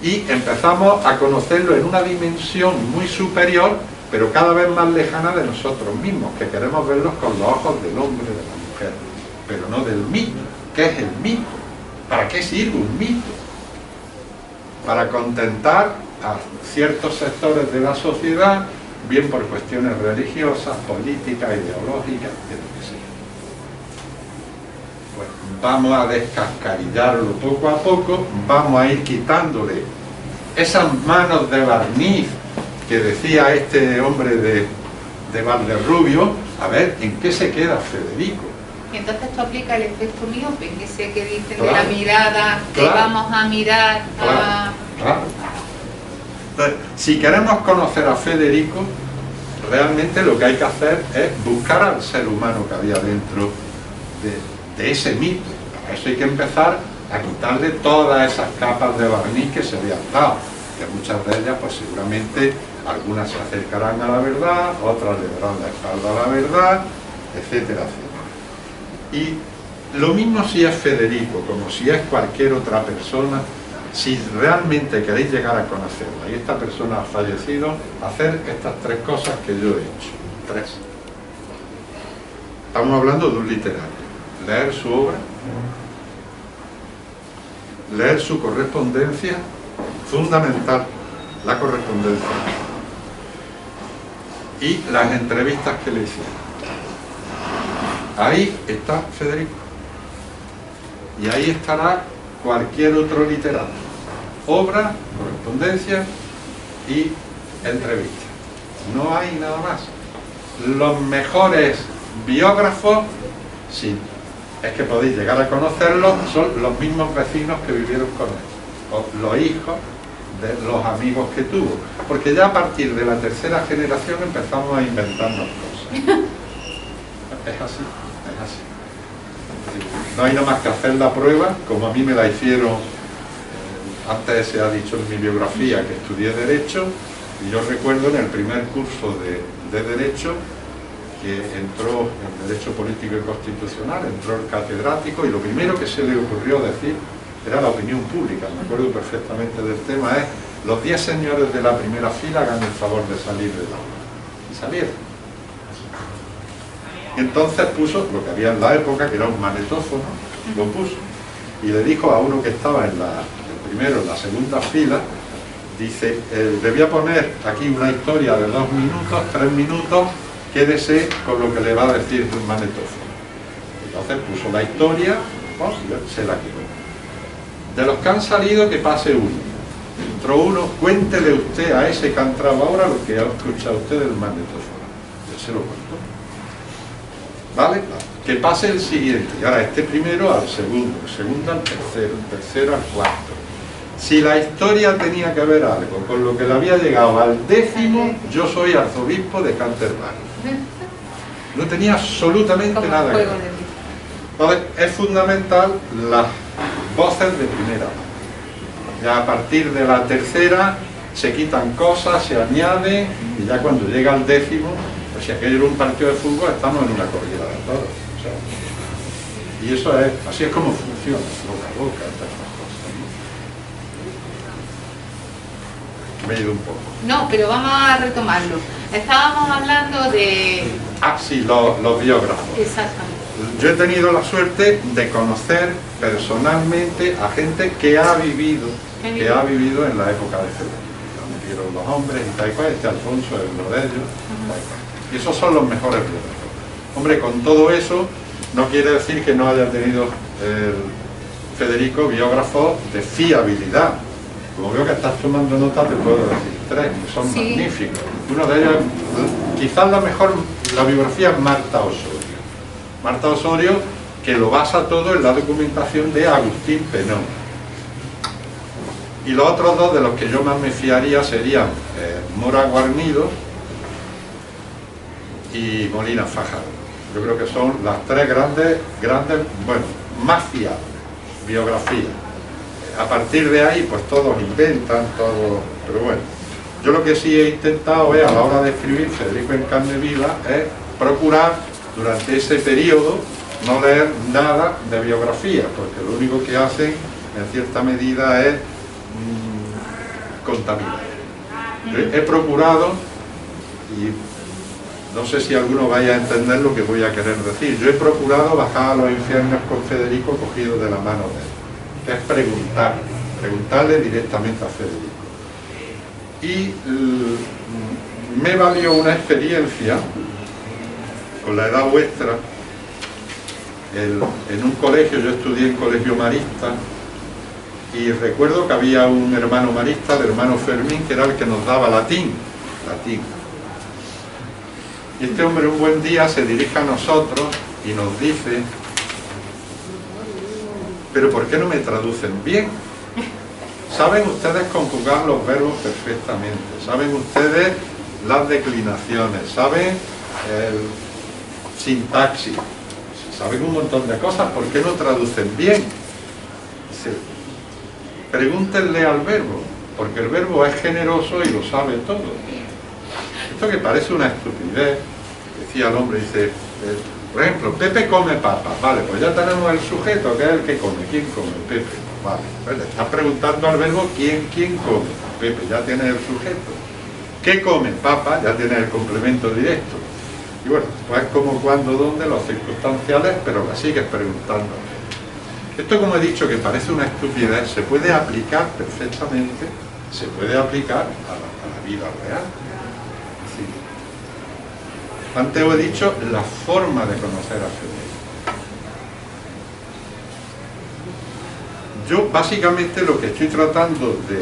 y empezamos a conocerlo en una dimensión muy superior, pero cada vez más lejana de nosotros mismos, que queremos verlos con los ojos del hombre y de la mujer, pero no del mito. ¿Qué es el mito? ¿Para qué sirve un mito? Para contentar a ciertos sectores de la sociedad, bien por cuestiones religiosas, políticas, ideológicas, de lo que sea. Pues vamos a descascarillarlo poco a poco, vamos a ir quitándole esas manos de barniz que decía este hombre de Valderrubio, a ver en qué se queda Federico. Y entonces esto aplica el efecto miope, ese que dicen Claro. de la mirada, que vamos a mirar a... Claro. Entonces, si queremos conocer a Federico, realmente lo que hay que hacer es buscar al ser humano que había dentro de ese mito. Para eso hay que empezar a quitarle todas esas capas de barniz que se habían dado, que muchas de ellas pues seguramente algunas se acercarán a la verdad, otras le darán la espalda a la verdad, etcétera, etcétera. Y lo mismo si es Federico, como si es cualquier otra persona. Si realmente queréis llegar a conocerla y esta persona ha fallecido, hacer estas tres cosas que yo he hecho. Tres. Estamos hablando de un literario. Leer su obra, leer su correspondencia, fundamental, la correspondencia, y las entrevistas que le hicieron. Ahí está Federico. Y ahí estará cualquier otro literato. Obra, correspondencia y entrevistas. No hay nada más. Los mejores biógrafos, sí, es que podéis llegar a conocerlos, son los mismos vecinos que vivieron con él, o los hijos de los amigos que tuvo, porque ya a partir de la tercera generación empezamos a inventarnos cosas. Es así, es así. No hay nada más que hacer la prueba, como a mí me la hicieron, antes se ha dicho en mi biografía que estudié Derecho, y yo recuerdo en el primer curso de Derecho, que entró en Derecho Político y Constitucional, entró el catedrático, y lo primero que se le ocurrió decir era la opinión pública, me acuerdo perfectamente del tema, es: los 10 señores de la primera fila hagan el favor de salir del aula. Y salieron. Entonces puso lo que había en la época, que era un magnetófono, lo puso, y le dijo a uno que estaba en la segunda fila, dice, le voy a poner aquí una historia de 2 minutos, 3 minutos, quédese con lo que le va a decir el magnetófono. Entonces puso la historia, y se la quedó. De los que han salido, que pase uno. Entró uno, cuéntele usted a ese que ha entrado ahora lo que ha escuchado usted del magnetófono. Yo se lo cuento. ¿Vale? Que pase el siguiente. Y ahora este primero al segundo, el segundo al tercero, el tercero al cuarto. Si la historia tenía que ver algo con lo que le había llegado al 10º, yo soy arzobispo de Canterbury. No tenía absolutamente nada que ver. Entonces, es fundamental las voces de primera. Ya a partir de la tercera se quitan cosas, se añaden, y ya cuando llega al 10º, pues si aquello era un partido de fútbol, estamos en una corrida de toros. O sea, y eso es, así es como funciona, boca a boca, estas cosas, ¿no? Me he ido un poco. No, pero vamos a retomarlo. Estábamos hablando de... Ah, sí, los biógrafos. Exactamente. Yo he tenido la suerte de conocer personalmente a gente que ha vivido en la época de Federico. Vieron los hombres y tal cual, este Alfonso es uno de ellos, tal cual. Y esos son los mejores biógrafos. Hombre, con todo eso, no quiere decir que no haya tenido Federico biógrafos de fiabilidad. Como veo que estás tomando nota, te puedo decir 3, que son magníficos. Uno de ellos, quizás la biografía es Marta Osorio. Marta Osorio, que lo basa todo en la documentación de Agustín Penón. Y los otros dos de los que yo más me fiaría serían Mora Guarnido y Molina Fajardo. Yo creo que son las 3 grandes, bueno, más fiables biografías. A partir de ahí, pues todos inventan, pero bueno. Yo lo que sí he intentado es, a la hora de escribir Federico en carne viva, es procurar durante ese periodo no leer nada de biografía, porque lo único que hacen en cierta medida es contaminar. Yo he procurado, y no sé si alguno vaya a entender lo que voy a querer decir, yo he procurado bajar a los infiernos con Federico cogido de la mano de él, que es preguntarle directamente a Federico. Y me valió una experiencia con la edad vuestra, en un colegio, yo estudié en colegio marista, y recuerdo que había un hermano marista, el hermano Fermín, que era el que nos daba latín. Y este hombre un buen día se dirige a nosotros y nos dice: ¿pero por qué no me traducen bien? Saben ustedes conjugar los verbos perfectamente, saben ustedes las declinaciones, saben el sintaxis, saben un montón de cosas, ¿por qué no traducen bien? Dice, pregúntenle al verbo, porque el verbo es generoso y lo sabe todo. Esto que parece una estupidez, decía el hombre, dice, por ejemplo, Pepe come papas, vale, pues ya tenemos el sujeto, que es el que come. ¿Quién come? Pepe. Vale, pues le estás preguntando al verbo quién come. Pepe, ya tienes el sujeto. ¿Qué come? Papa, ya tienes el complemento directo. Y bueno, pues como, cuándo, dónde, los circunstanciales, pero la sigues preguntando. Esto, como he dicho, que parece una estupidez, se puede aplicar perfectamente, se puede aplicar a la vida real. Sí. Antes os he dicho la forma de conocer a Federico. Yo básicamente lo que estoy tratando de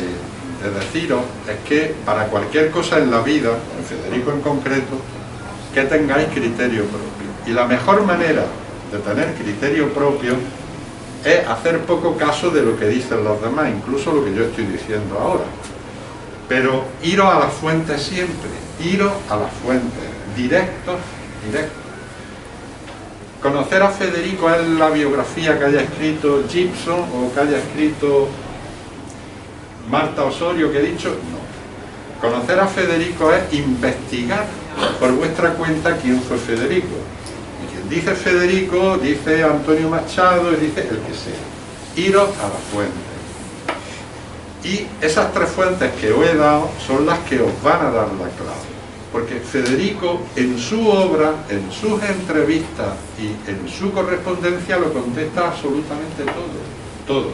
deciros es que para cualquier cosa en la vida, en Federico en concreto, que tengáis criterio propio. Y la mejor manera de tener criterio propio es hacer poco caso de lo que dicen los demás, incluso lo que yo estoy diciendo ahora. Pero iros a las fuentes siempre, iros a las fuentes, directos. Conocer a Federico es la biografía que haya escrito Gibson o que haya escrito Marta Osorio, que he dicho, no. Conocer a Federico es investigar por vuestra cuenta quién fue Federico. Y quien dice Federico, dice Antonio Machado, y dice el que sea. Iros a las fuentes. Y esas tres fuentes que os he dado son las que os van a dar la clave. Porque Federico, en su obra, en sus entrevistas y en su correspondencia, lo contesta absolutamente todo.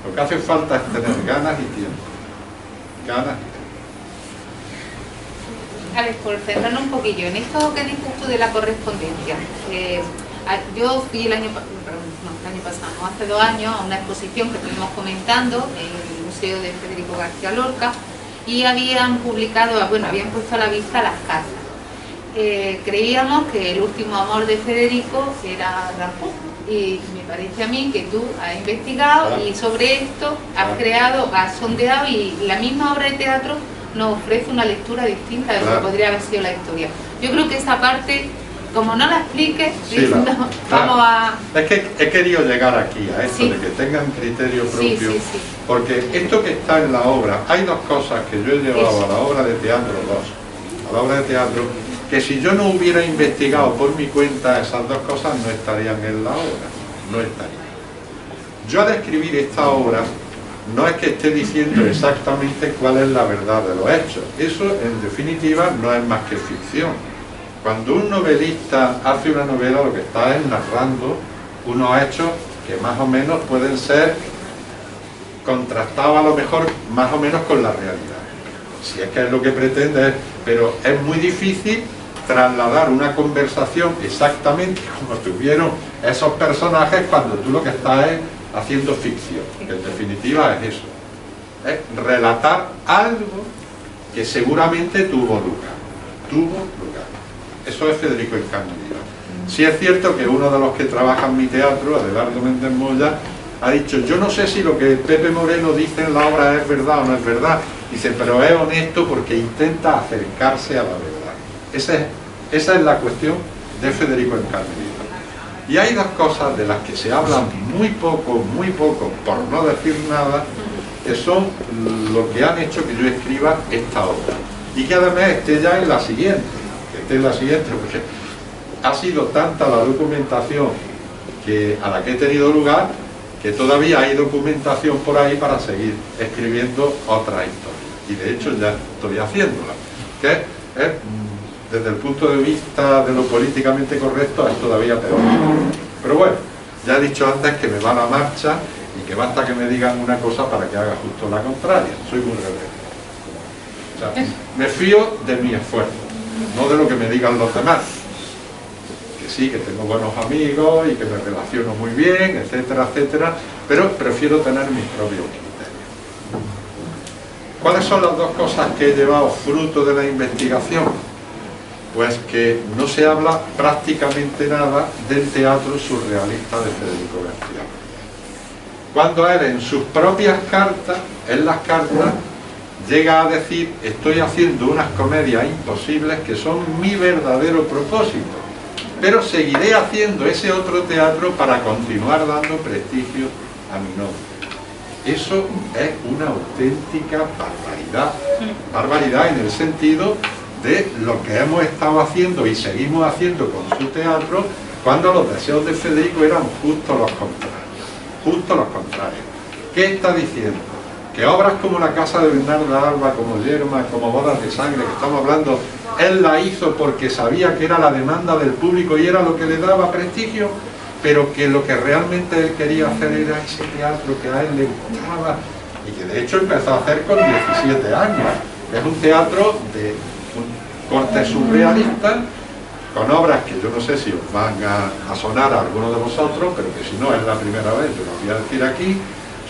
Lo que hace falta es tener ganas y tiempo. Ganas y tiempo. Alex, por cerrarnos un poquillo, en esto que dices tú de la correspondencia, yo fui el año pasado, no, hace 2 años, a una exposición que estuvimos comentando en el Museo de Federico García Lorca, y habían publicado, bueno, habían puesto a la vista las cartas. Creíamos que el último amor de Federico era Ramón, y me parece a mí que tú has investigado y sobre esto has creado, has sondeado, y la misma obra de teatro nos ofrece una lectura distinta de lo que podría haber sido la historia. Yo creo que esa parte, como no la expliques, sí, vamos a... Es que he querido llegar aquí, a esto, de que tengan criterio propio, porque esto que está en la obra, hay 2 cosas que yo he llevado a la obra de teatro, a la obra de teatro, que si yo no hubiera investigado por mi cuenta, esas 2 cosas no estarían en la obra, no estarían. Yo al escribir esta obra, no es que esté diciendo exactamente cuál es la verdad de los hechos, eso en definitiva no es más que ficción. Cuando un novelista hace una novela, lo que está es narrando unos hechos que más o menos pueden ser contrastados a lo mejor más o menos con la realidad. Si es que es lo que pretende, pero es muy difícil trasladar una conversación exactamente como tuvieron esos personajes cuando tú lo que estás es haciendo ficción, que en definitiva es eso, es relatar algo que seguramente tuvo lugar. Eso es Federico en carne viva. Sí es cierto que uno de los que trabaja en mi teatro, Adelardo Méndez Moya, ha dicho, yo no sé si lo que Pepe Moreno dice en la obra es verdad o no es verdad. Dice, pero es honesto porque intenta acercarse a la verdad. Esa es la cuestión de Federico en carne viva. Y hay 2 cosas de las que se habla muy poco, por no decir nada, que son lo que han hecho que yo escriba esta obra. Y que además esté ya en la siguiente, porque ha sido tanta la documentación a la que he tenido lugar, que todavía hay documentación por ahí para seguir escribiendo otra historia. Y de hecho ya estoy haciéndola, que es, desde el punto de vista de lo políticamente correcto, es todavía peor. Pero bueno, ya he dicho antes que me va la marcha y que basta que me digan una cosa para que haga justo la contraria. Soy muy rebelde. O sea, me fío de mi esfuerzo, no de lo que me digan los demás. Que sí, que tengo buenos amigos y que me relaciono muy bien, etcétera, etcétera, pero prefiero tener mis propios criterios. ¿Cuáles son las 2 cosas que he llevado fruto de la investigación? Pues que no se habla prácticamente nada del teatro surrealista de Federico García. Cuando él en sus propias cartas, en las cartas, llega a decir, estoy haciendo unas comedias imposibles que son mi verdadero propósito, pero seguiré haciendo ese otro teatro para continuar dando prestigio a mi nombre. Eso es una auténtica barbaridad en el sentido de lo que hemos estado haciendo y seguimos haciendo con su teatro, cuando los deseos de Federico eran justo los contrarios. ¿Qué está diciendo? Que obras como La casa de Bernarda Alba, como Yerma, como Bodas de sangre, que estamos hablando, él la hizo porque sabía que era la demanda del público y era lo que le daba prestigio. pero que lo que realmente él quería hacer era ese teatro que a él le gustaba y que de hecho empezó a hacer con 17 años. Es un teatro de un corte surrealista, con obras que yo no sé si os van a sonar a algunos de vosotros, pero que si no es la primera vez, yo lo voy a decir aquí.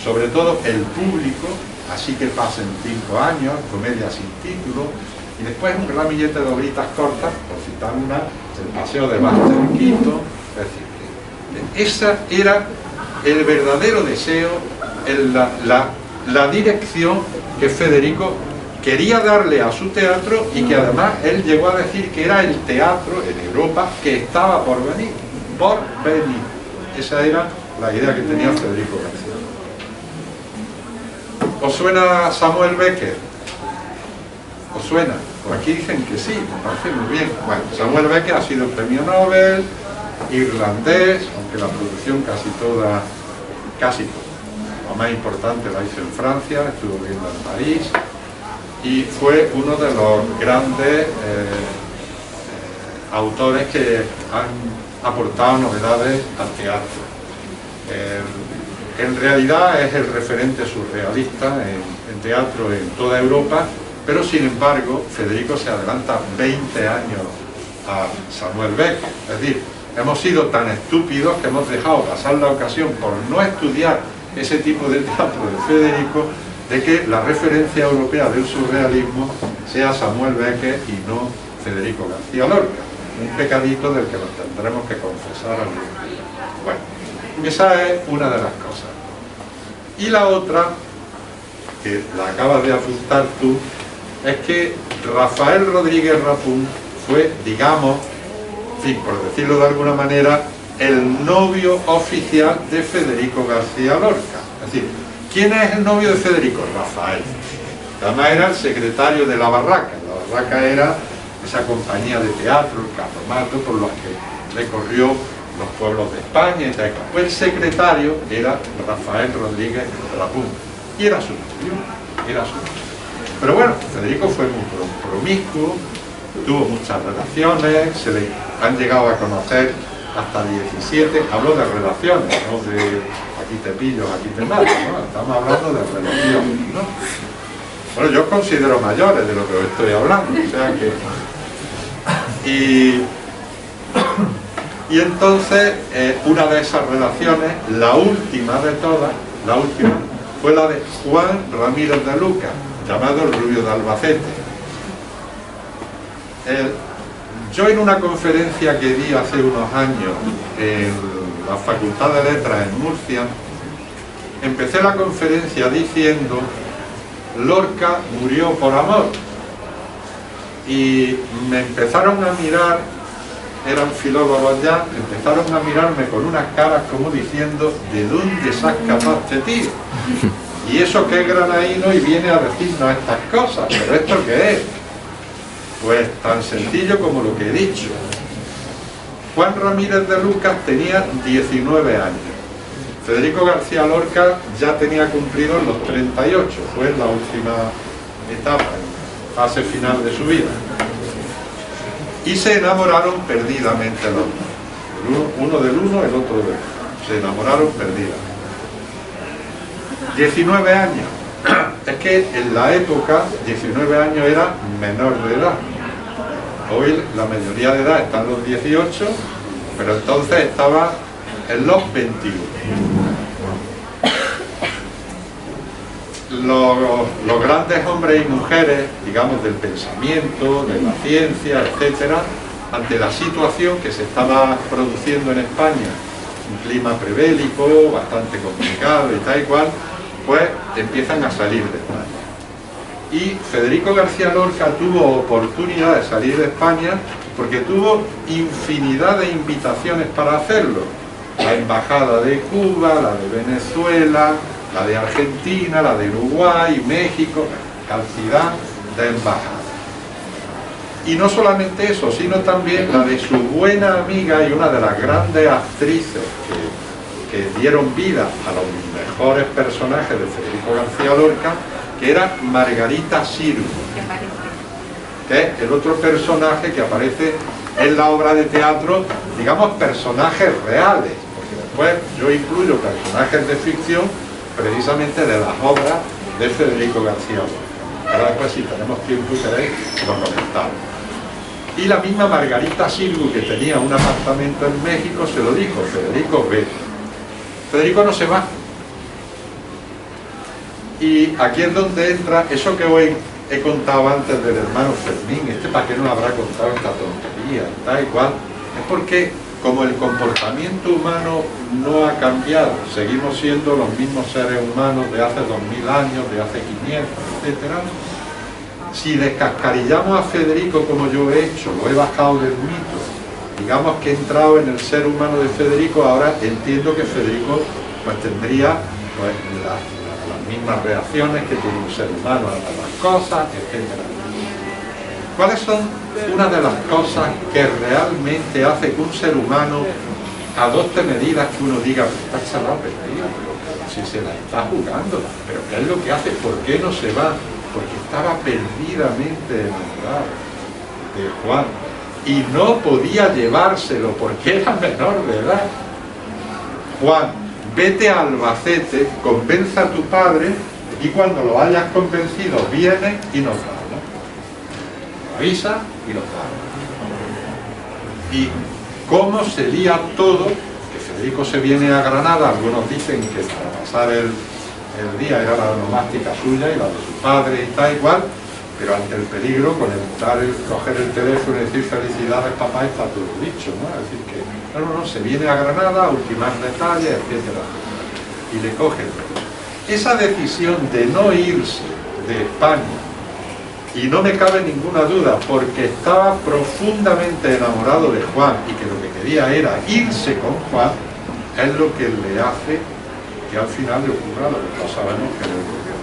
Sobre todo el público, así que pasen 5 años, comedia sin título, y después un ramillete de obritas cortas, por citar una, El paseo de Buster Keaton. Es decir, ese era el verdadero deseo, la dirección que Federico quería darle a su teatro, y que además él llegó a decir que era el teatro en Europa que estaba por venir. Esa era la idea que tenía Federico García. ¿Os suena Samuel Beckett? ¿Os suena? Por aquí dicen que sí, me parece muy bien. Bueno, Samuel Beckett ha sido premio Nobel, irlandés, aunque la producción casi toda, lo más importante la hizo en Francia, estuvo viviendo en París, y fue uno de los grandes autores que han aportado novedades al teatro. En realidad es el referente surrealista en teatro en toda Europa, pero sin embargo Federico se adelanta 20 años a Samuel Beckett. Es decir, hemos sido tan estúpidos que hemos dejado pasar la ocasión, por no estudiar ese tipo de teatro de Federico, de que la referencia europea del surrealismo sea Samuel Beckett y no Federico García Lorca. Un pecadito del que nos tendremos que confesar algún día. Bueno, esa es una de las cosas. Y la otra, que la acabas de apuntar tú, es que Rafael Rodríguez Rapún fue, digamos, en fin, por decirlo de alguna manera, el novio oficial de Federico García Lorca. Es decir, ¿quién es el novio de Federico? Rafael. Además era el secretario de La Barraca. La Barraca era esa compañía de teatro, el carromato, por los que recorrió los pueblos de España, etc. Pues el secretario era Rafael Rodríguez Rapún, y era su novio, Pero bueno, Federico fue muy promiscuo, tuvo muchas relaciones, se le han llegado a conocer hasta 17, hablo de relaciones, no de aquí te pillo, aquí te mato, ¿no? Estamos hablando de relaciones, ¿no? Bueno, yo os considero mayores de lo que os estoy hablando, o sea que... Y entonces, una de esas relaciones, la última de todas, fue la de Juan Ramírez de Lucas, llamado el Rubio de Albacete. Yo en una conferencia que di hace unos años en la Facultad de Letras en Murcia, empecé la conferencia diciendo: Lorca murió por amor. Y me empezaron a mirar, eran filólogos ya, empezaron a mirarme con unas caras como diciendo: ¿de dónde sacas este tío? Y eso que es granaíno y viene a decirnos estas cosas, pero ¿esto qué es? Pues tan sencillo como lo que he dicho. Juan Ramírez de Lucas tenía 19 años. Federico García Lorca ya tenía cumplido los 38, fue la última etapa, fase final de su vida. Y se enamoraron perdidamente los dos. Uno del uno, el otro del otro. Se enamoraron perdidamente. 19 años. Es que en la época 19 años era menor de edad. Hoy la mayoría de edad está en los 18, pero entonces estaba en los 21. Los grandes hombres y mujeres, digamos, del pensamiento, de la ciencia, etcétera, ante la situación que se estaba produciendo en España, un clima prebélico, bastante complicado y tal y cual, pues empiezan a salir de España. Y Federico García Lorca tuvo oportunidad de salir de España porque tuvo infinidad de invitaciones para hacerlo. La embajada de Cuba, la de Venezuela, la de Argentina, la de Uruguay, México, cantidad de embajadas. Y no solamente eso, sino también la de su buena amiga y una de las grandes actrices que dieron vida a los mejores personajes de Federico García Lorca, que era Margarita Sirgu, que es el otro personaje que aparece en la obra de teatro, digamos personajes reales, porque después yo incluyo personajes de ficción precisamente de las obras de Federico García Lorca. Ahora después, si tenemos tiempo y queréis, lo comentamos. Y la misma Margarita Silgu, que tenía un apartamento en México, se lo dijo: Federico, ve. Federico no se va. Y aquí es donde entra eso que hoy he contado antes del hermano Fermín. ¿Para qué nos habrá contado esta tontería? Tal y cual. Es porque, como el comportamiento humano no ha cambiado, seguimos siendo los mismos seres humanos de hace 2000 años, de hace 500, etcétera. Si descascarillamos a Federico como yo he hecho, lo he bajado del mito, digamos que he entrado en el ser humano de Federico, ahora entiendo que Federico pues tendría pues, las mismas reacciones que tiene un ser humano a las cosas, etcétera. ¿Cuáles son una de las cosas que realmente hace que un ser humano adopte medidas que uno diga, está salado perdido, si se la está jugando, pero qué es lo que hace? ¿Por qué no se va? Porque estaba perdidamente enamorado de Juan y no podía llevárselo porque era menor de edad. Juan, vete a Albacete, convence a tu padre y cuando lo hayas convencido viene y nos vamos. Avisa y nos vamos. Y cómo sería todo, que Federico se viene a Granada, algunos dicen que para pasar el día era la onomástica suya y la de su padre y tal y cual, pero ante el peligro, coger el teléfono y decir felicidades papá, está todo dicho, ¿no? Es decir que, no, se viene a Granada a ultimar detalles, etc. Y le cogen. Esa decisión de no irse de España, y no me cabe ninguna duda, porque estaba profundamente enamorado de Juan y que lo que quería era irse con Juan, es lo que le hace que al final le ocurra lo que todos sabemos que le ocurrió.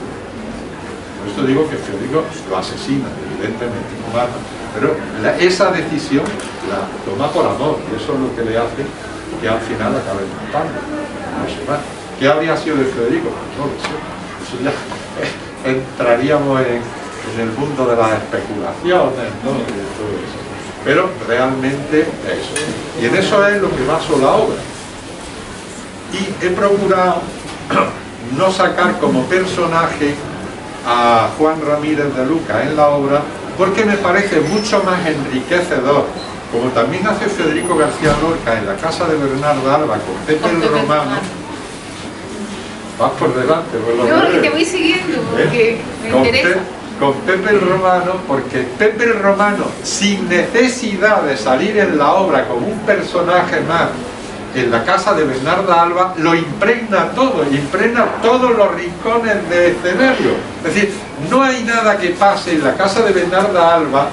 Por esto digo que Federico lo asesina, evidentemente, humano, pero esa decisión la toma por amor, y eso es lo que le hace que al final acabe matando. No se va. ¿Qué habría sido de Federico? No lo sé. Eso ya entraríamos en el mundo de las especulaciones, ¿no? Y de todo eso. Pero realmente eso. Y en eso es lo que baso la obra. Y he procurado no sacar como personaje a Juan Ramírez de Luca en la obra, porque me parece mucho más enriquecedor, como también hace Federico García Lorca en la casa de Bernarda Alba con Pepe el Romano. Vas por delante, por lo no, porque te voy siguiendo, porque me interesa. Con Pepe el Romano, porque Pepe el Romano, sin necesidad de salir en la obra como un personaje más, en la casa de Bernarda Alba, lo impregna todo, impregna todos los rincones del escenario. Es decir, no hay nada que pase en la casa de Bernarda Alba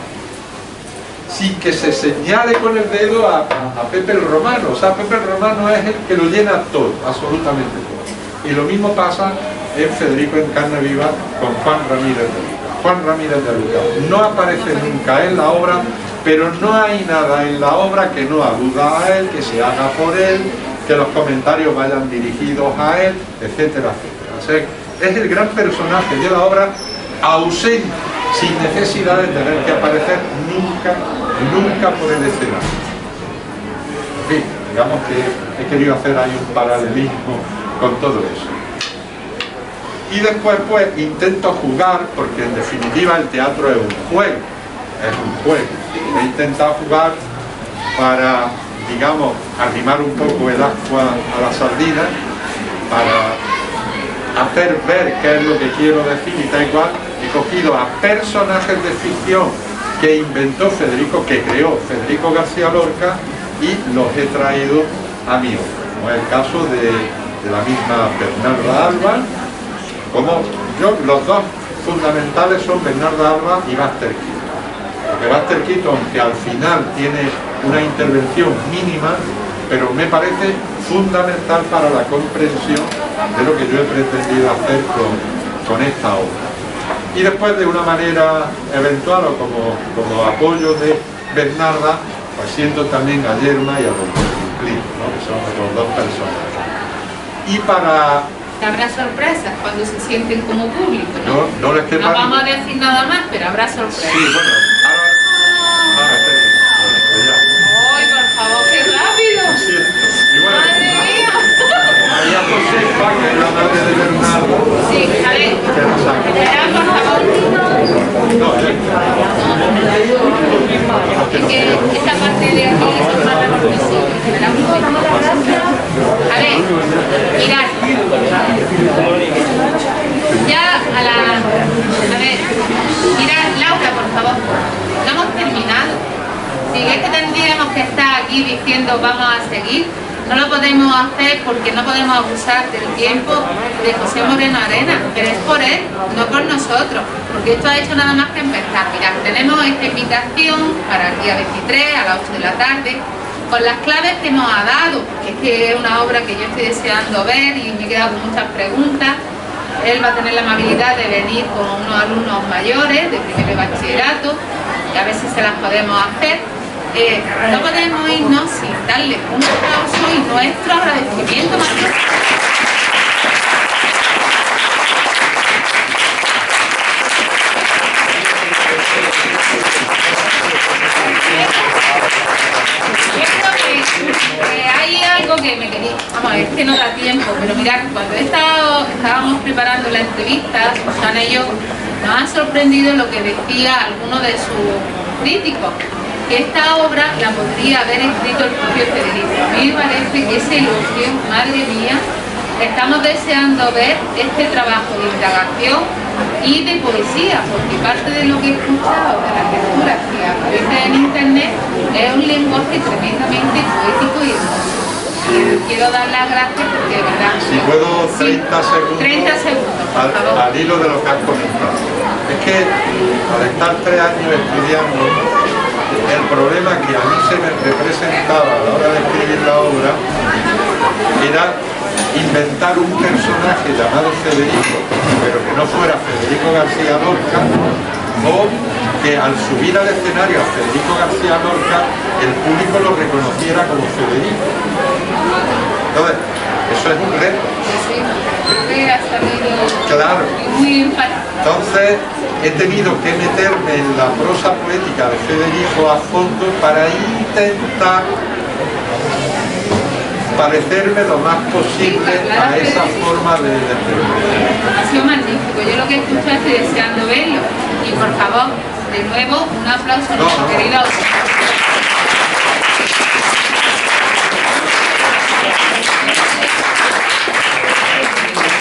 sin que se señale con el dedo a Pepe el Romano. O sea, Pepe el Romano es el que lo llena todo, absolutamente todo. Y lo mismo pasa en Federico en carne viva con Juan Ramírez de Luca. Juan Ramírez de Luca no aparece nunca en la obra, pero no hay nada en la obra que no aluda a él, que se haga por él, que los comentarios vayan dirigidos a él, etcétera, etcétera. O sea, es el gran personaje de la obra, ausente, sin necesidad de tener que aparecer nunca, nunca por el escenario. En fin, digamos que he querido hacer ahí un paralelismo con todo eso. Y después pues intento jugar, porque en definitiva el teatro es un juego, He intentado jugar para, digamos, arrimar un poco el agua a la sardina, para hacer ver qué es lo que quiero decir y tal cual. He cogido a personajes de ficción que inventó Federico, que creó Federico García Lorca, y los he traído a mi obra, como es el caso de la misma Bernarda Alba, como yo, los dos fundamentales son Bernarda Alba y Buster Keaton. Porque Buster Keaton, aunque al final tiene una intervención mínima, pero me parece fundamental para la comprensión de lo que yo he pretendido hacer con esta obra. Y después, de una manera eventual o como apoyo de Bernarda, pues siento también a Yerma y a Don Cumplín, ¿no? Que son los dos personajes. Y para... Habrá sorpresas cuando se sienten como público, ¿no? No les quepa... No vamos a decir nada más, pero habrá sorpresas. Sí, bueno, ahora ¡Ay, por favor, qué rápido! siento. ¡Madre mía! María Josefa, que es la madre de Bernardo. Sí, a ver, Que la saque. esperad, por favor. No, Es que esta parte de aquí son más visibles. Esperad un momento. A ver, mirad. Ya a la... A ver, mirad, Laura, por favor. No hemos terminado. Si es que tendríamos que estar aquí diciendo vamos a seguir, no lo podemos hacer porque no podemos abusar del tiempo de José Moreno Arena, pero es por él, no por nosotros, porque esto ha hecho nada más que empezar. Mirad, tenemos esta invitación para el día 23 a las 8 de la tarde, con las claves que nos ha dado, que es una obra que yo estoy deseando ver y me he quedado con muchas preguntas. Él va a tener la amabilidad de venir con unos alumnos mayores de primer bachillerato y a ver si se las podemos hacer. No podemos irnos sin darle un aplauso y nuestro agradecimiento más que... Hay algo que me quería... Vamos a ver, es que no da tiempo, pero mirad, cuando estábamos preparando la entrevista, Susana y yo, nos ha sorprendido lo que decía alguno de sus críticos, que esta obra la podría haber escrito el propio Federico. A mí me parece que ese elogio, madre mía, estamos deseando ver este trabajo de indagación y de poesía, porque parte de lo que he escuchado de las lecturas que aparecen en internet es un lenguaje tremendamente poético y hermoso. Y quiero dar las gracias porque de verdad... Si puedo, 30 segundos, 30 segundos, por favor. al hilo de lo que has comentado. Es que al estar 3 años estudiando, el problema que a mí se me representaba a la hora de escribir la obra era inventar un personaje llamado Federico, pero que no fuera Federico García Lorca, o que al subir al escenario a Federico García Lorca el público lo reconociera como Federico. Entonces, eso es un reto. Claro. Entonces he tenido que meterme en la prosa poética de Federico a fondo para intentar parecerme lo más posible a esa forma de Ha sido magnífico. Yo lo que escucho estoy deseando verlo. Y por favor, de nuevo, un aplauso a nuestro querido autor.